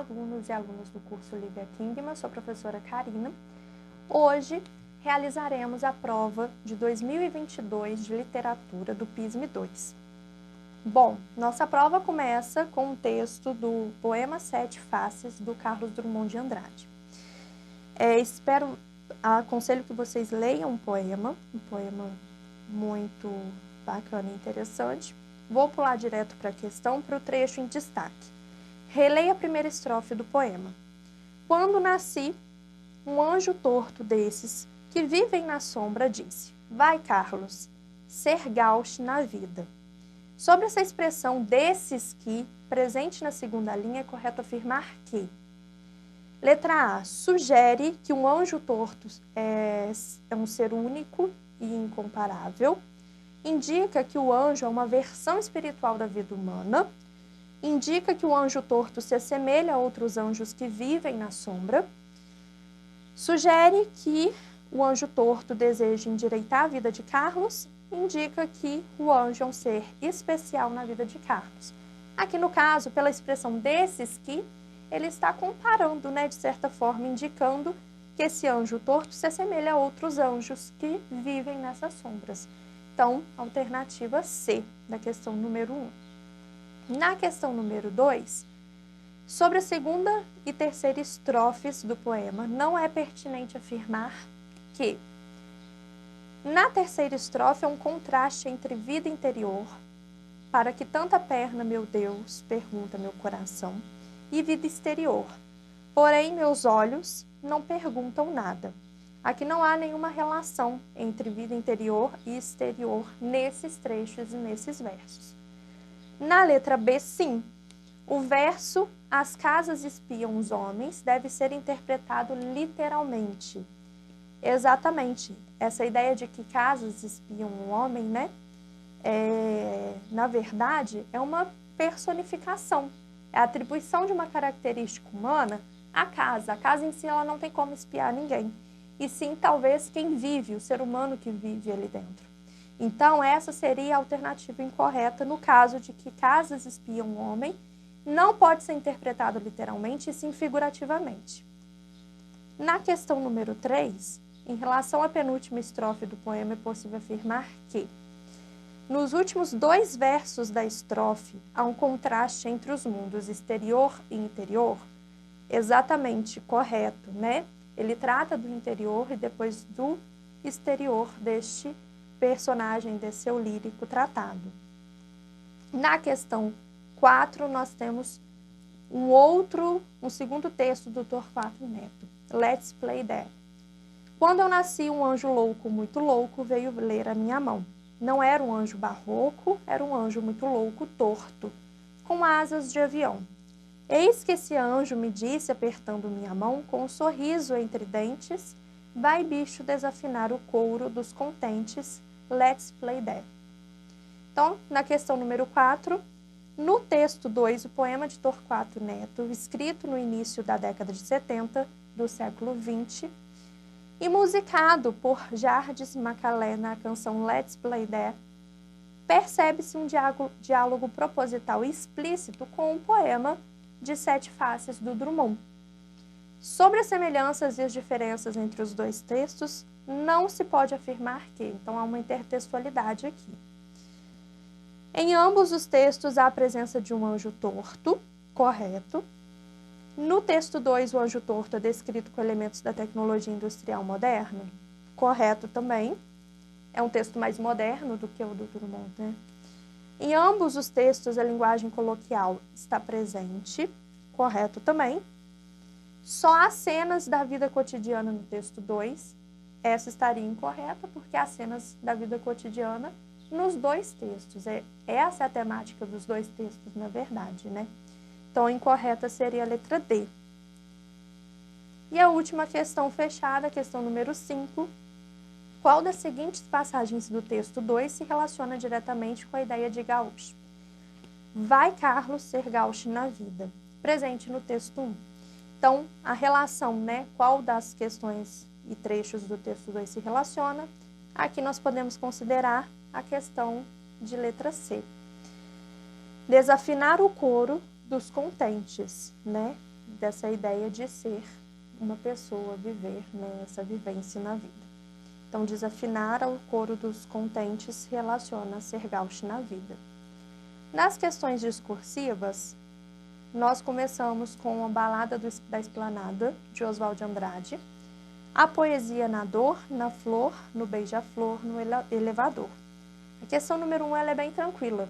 alunos e alunas do curso Lívia Kingma, sou a professora Karina. Hoje realizaremos a prova de 2022 de literatura do PISM 2. Bom, nossa prova começa com um texto do poema Sete Faces, do Carlos Drummond de Andrade. Aconselho que vocês leiam um poema muito bacana e interessante. Vou pular direto para a questão, para o trecho em destaque. Releia a primeira estrofe do poema. Quando nasci, um anjo torto desses que vivem na sombra disse: vai, Carlos, ser gauche na vida. Sobre essa expressão desses que, presente na segunda linha, é correto afirmar que: letra A, sugere que um anjo torto é um ser único e incomparável. Indica que o anjo é uma versão espiritual da vida humana. Indica que o anjo torto se assemelha a outros anjos que vivem na sombra. Sugere que o anjo torto deseja endireitar a vida de Carlos. Indica que o anjo é um ser especial na vida de Carlos. Aqui no caso, pela expressão desses que, ele está comparando, de certa forma, indicando que esse anjo torto se assemelha a outros anjos que vivem nessas sombras. Então, alternativa C, da questão número 1. Na questão número 2, sobre a segunda e terceira estrofes do poema, não é pertinente afirmar que na terceira estrofe é um contraste entre vida interior, para que tanta perna, meu Deus, pergunta meu coração, e vida exterior. Porém, meus olhos não perguntam nada. Aqui não há nenhuma relação entre vida interior e exterior nesses trechos e nesses versos. Na letra B, sim, o verso as casas espiam os homens deve ser interpretado literalmente. Exatamente. Essa ideia de que casas espiam o homem, na verdade, é uma personificação. É a atribuição de uma característica humana à casa. A casa em si ela não tem como espiar ninguém. E sim, talvez, quem vive, o ser humano que vive ali dentro. Então, essa seria a alternativa incorreta no caso de que casas espiam o homem. Não pode ser interpretado literalmente, e sim figurativamente. Na questão número 3, em relação à penúltima estrofe do poema, é possível afirmar que nos últimos 2 versos da estrofe há um contraste entre os mundos exterior e interior, exatamente correto, Ele trata do interior e depois do exterior deste personagem, desse seu lírico tratado. Na questão 4, nós temos um segundo texto do Torquato Neto. Let's play that. Quando eu nasci, um anjo louco, muito louco, veio ler a minha mão. Não era um anjo barroco, era um anjo muito louco, torto, com asas de avião. Eis que esse anjo me disse, apertando minha mão, com um sorriso entre dentes, vai, bicho, desafinar o couro dos contentes, let's play that. Então, na questão número 4, no texto 2, o poema de Torquato Neto, escrito no início da década de 70 do século 20, e musicado por Jardim Macalé na canção Let's Play That, percebe-se um diálogo proposital e explícito com o poema de Sete Faces do Drummond. Sobre as semelhanças e as diferenças entre os 2 textos, não se pode afirmar que, então há uma intertextualidade aqui. Em ambos os textos há a presença de um anjo torto, correto. No texto 2, o anjo torto é descrito com elementos da tecnologia industrial moderna, correto também. É um texto mais moderno do que o do Drummond, Em ambos os textos, a linguagem coloquial está presente, correto também. Só há cenas da vida cotidiana no texto 2, essa estaria incorreta, porque há cenas da vida cotidiana nos 2 textos. Essa é a temática dos 2 textos, na verdade, Então, a incorreta seria a letra D. E a última questão fechada, a questão número 5. Qual das seguintes passagens do texto 2 se relaciona diretamente com a ideia de gaúcho? Vai, Carlos, ser gaúcho na vida. Presente no texto 1. Então, a relação, qual das questões e trechos do texto 2 se relaciona? Aqui nós podemos considerar a questão de letra C. Desafinar o coro dos contentes, dessa ideia de ser uma pessoa, viver, né, essa vivência na vida. Então, desafinar ao coro dos contentes relaciona a ser gaucho na vida. Nas questões discursivas, nós começamos com a Balada da Esplanada, de Oswald de Andrade, a poesia na dor, na flor, no beija-flor, no elevador. A questão número 1 ela é bem tranquila.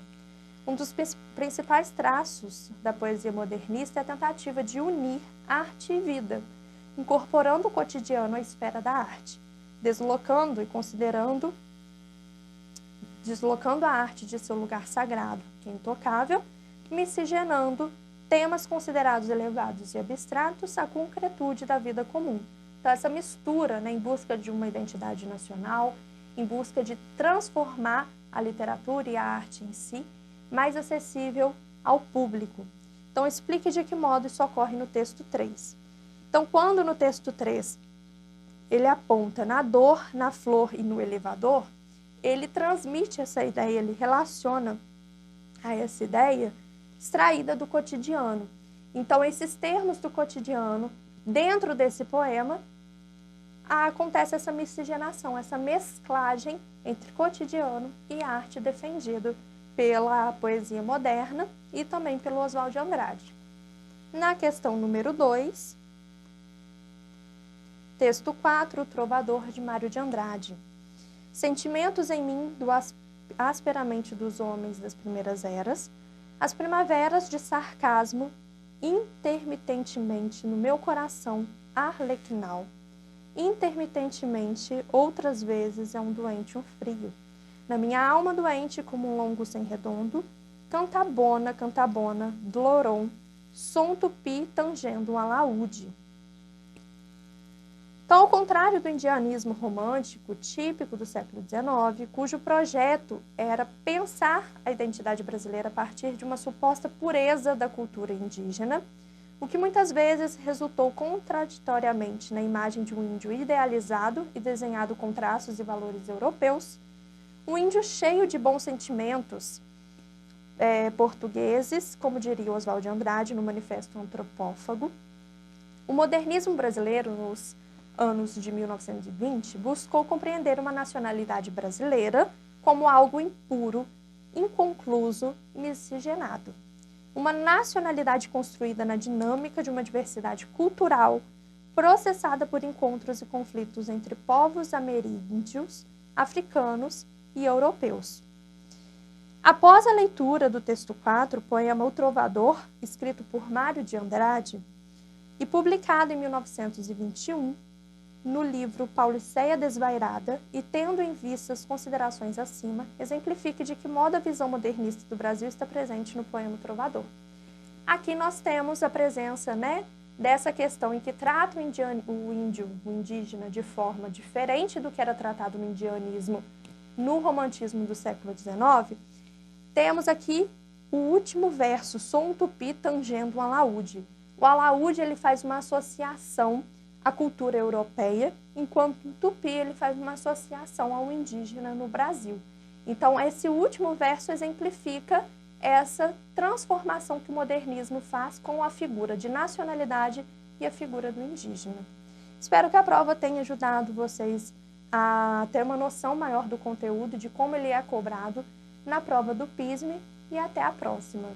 Um dos principais traços da poesia modernista é a tentativa de unir arte e vida, incorporando o cotidiano à esfera da arte, deslocando a arte de seu lugar sagrado, que é intocável, miscigenando temas considerados elevados e abstratos à concretude da vida comum. Então, essa mistura, né, em busca de uma identidade nacional, em busca de transformar a literatura e a arte em si mais acessível ao público. Então, explique de que modo isso ocorre no texto 3. Então, quando no texto 3 ele aponta na dor, na flor e no elevador, ele transmite essa ideia, ele relaciona a essa ideia extraída do cotidiano. Então, esses termos do cotidiano, dentro desse poema, acontece essa miscigenação, essa mesclagem entre cotidiano e arte defendido pela poesia moderna e também pelo Oswald de Andrade. Na questão número 2, texto 4, O Trovador, de Mário de Andrade. Sentimentos em mim do asperamente dos homens das primeiras eras, as primaveras de sarcasmo intermitentemente no meu coração arlequinal. Intermitentemente, outras vezes é um doente, um frio. Na minha alma doente, como um longo sem redondo, cantabona, cantabona, dloron, som tupi tangendo um alaúde. Então, ao contrário do indianismo romântico, típico do século XIX, cujo projeto era pensar a identidade brasileira a partir de uma suposta pureza da cultura indígena, o que muitas vezes resultou contraditoriamente na imagem de um índio idealizado e desenhado com traços e valores europeus, um índio cheio de bons sentimentos portugueses, como diria Oswald de Andrade no Manifesto Antropófago. O modernismo brasileiro, nos anos de 1920, buscou compreender uma nacionalidade brasileira como algo impuro, inconcluso e miscigenado. Uma nacionalidade construída na dinâmica de uma diversidade cultural, processada por encontros e conflitos entre povos ameríndios, africanos e europeus. Após a leitura do texto 4, o poema O Trovador, escrito por Mário de Andrade e publicado em 1921, no livro Pauliceia Desvairada, e tendo em vista as considerações acima, exemplifique de que modo a visão modernista do Brasil está presente no poema Trovador. Aqui nós temos a presença, né, dessa questão em que trata o indígena de forma diferente do que era tratado no indianismo no romantismo do século XIX. Temos aqui o último verso, som tupi tangendo um alaúde. O alaúde ele faz uma associação à cultura europeia, enquanto o tupi ele faz uma associação ao indígena no Brasil. Então, esse último verso exemplifica essa transformação que o modernismo faz com a figura de nacionalidade e a figura do indígena. Espero que a prova tenha ajudado vocês a ter uma noção maior do conteúdo, de como ele é cobrado na prova do PISME, e até a próxima.